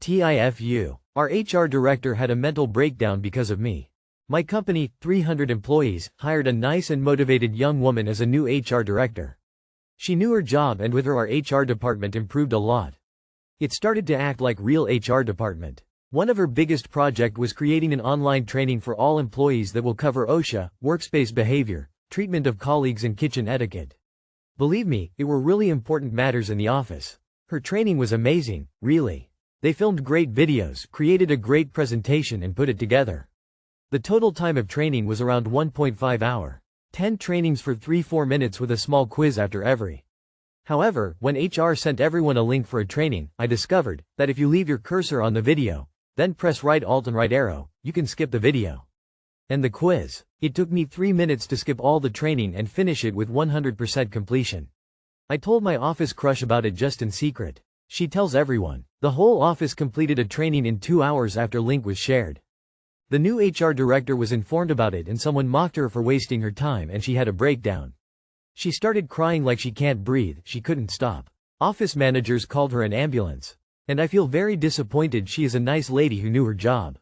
TIFU. Our HR director had a mental breakdown because of me. My company, 300 employees, hired a nice and motivated young woman as a new HR director. She knew her job, and with her our HR department improved a lot. It started to act like real HR department. One of her biggest project was creating an online training for all employees that will cover OSHA, workspace behavior, treatment of colleagues and kitchen etiquette. Believe me, it were really important matters in the office. Her training was amazing, really. They filmed great videos, created a great presentation and put it together. The total time of training was around 1.5 hour. 10 trainings for 3-4 minutes with a small quiz after every. However, when HR sent everyone a link for a training, I discovered that if you leave your cursor on the video, then press right alt and right arrow, you can skip the video. And the quiz. It took me 3 minutes to skip all the training and finish it with 100% completion. I told my office crush about it just in secret. She tells everyone. The whole office completed a training in 2 hours after link was shared. The new HR director was informed about it and someone mocked her for wasting her time and she had a breakdown. She started crying like she can't breathe, she couldn't stop. Office managers called her an ambulance. And I feel very disappointed. She is a nice lady who knew her job.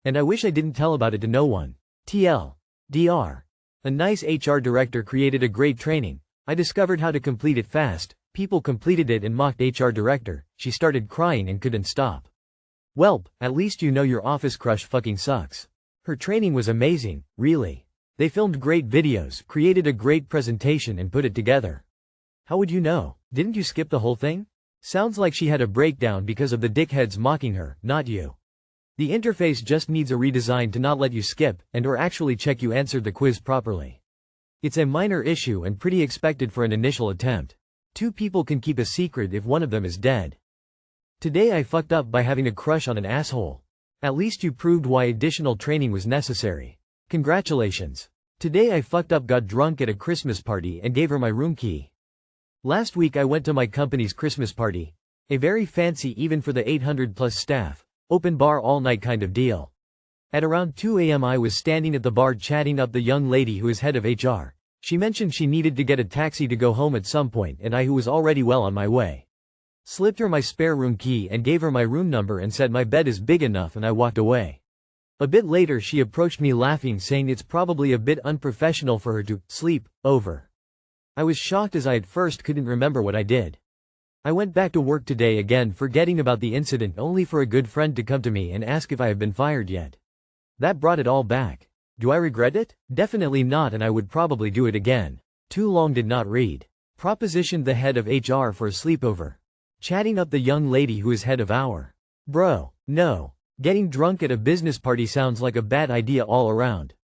And I wish I didn't tell about it to no one. TLDR. A nice HR director created a great training. I discovered how to complete it fast. People completed it and mocked HR director. She started crying and couldn't stop. Welp, at least you know your office crush fucking sucks. Her training was amazing, really. They filmed great videos, created a great presentation and put it together. How would you know? Didn't you skip the whole thing? Sounds like she had a breakdown because of the dickheads mocking her, not you. The interface just needs a redesign to not let you skip, and or actually check you answered the quiz properly. It's a minor issue and pretty expected for an initial attempt. 2 people can keep a secret if one of them is dead. Today I fucked up by having a crush on an asshole. At least you proved why additional training was necessary. Congratulations. Today I fucked up, got drunk at a Christmas party and gave her my room key. Last week I went to my company's Christmas party. A very fancy, even for the 800 plus staff, open bar all night kind of deal. At around 2 a.m. I was standing at the bar chatting up the young lady who is head of HR. She mentioned she needed to get a taxi to go home at some point and I, who was already well on my way, slipped her my spare room key and gave her my room number and said my bed is big enough, and I walked away. A bit later she approached me laughing, saying it's probably a bit unprofessional for her to sleep over. I was shocked as I at first couldn't remember what I did. I went back to work today again, forgetting about the incident, only for a good friend to come to me and ask if I have been fired yet. That brought it all back. Do I regret it? Definitely not, and I would probably do it again. Too long did not read. Propositioned the head of HR for a sleepover. Chatting up the young lady who is head of our. Bro, no. Getting drunk at a business party sounds like a bad idea all around.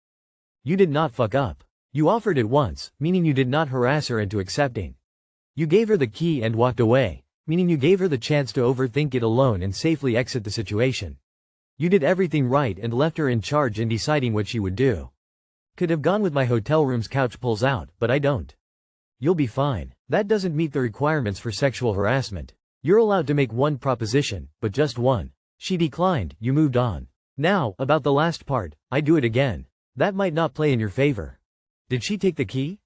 You did not fuck up. You offered it once, meaning you did not harass her into accepting. You gave her the key and walked away, meaning you gave her the chance to overthink it alone and safely exit the situation. You did everything right and left her in charge in deciding what she would do. Could have gone with my hotel room's couch pulls out, but I don't. You'll be fine. That doesn't meet the requirements for sexual harassment. You're allowed to make one proposition, but just one. She declined, you moved on. Now, about the last part, I do it again. That might not play in your favor. Did she take the key?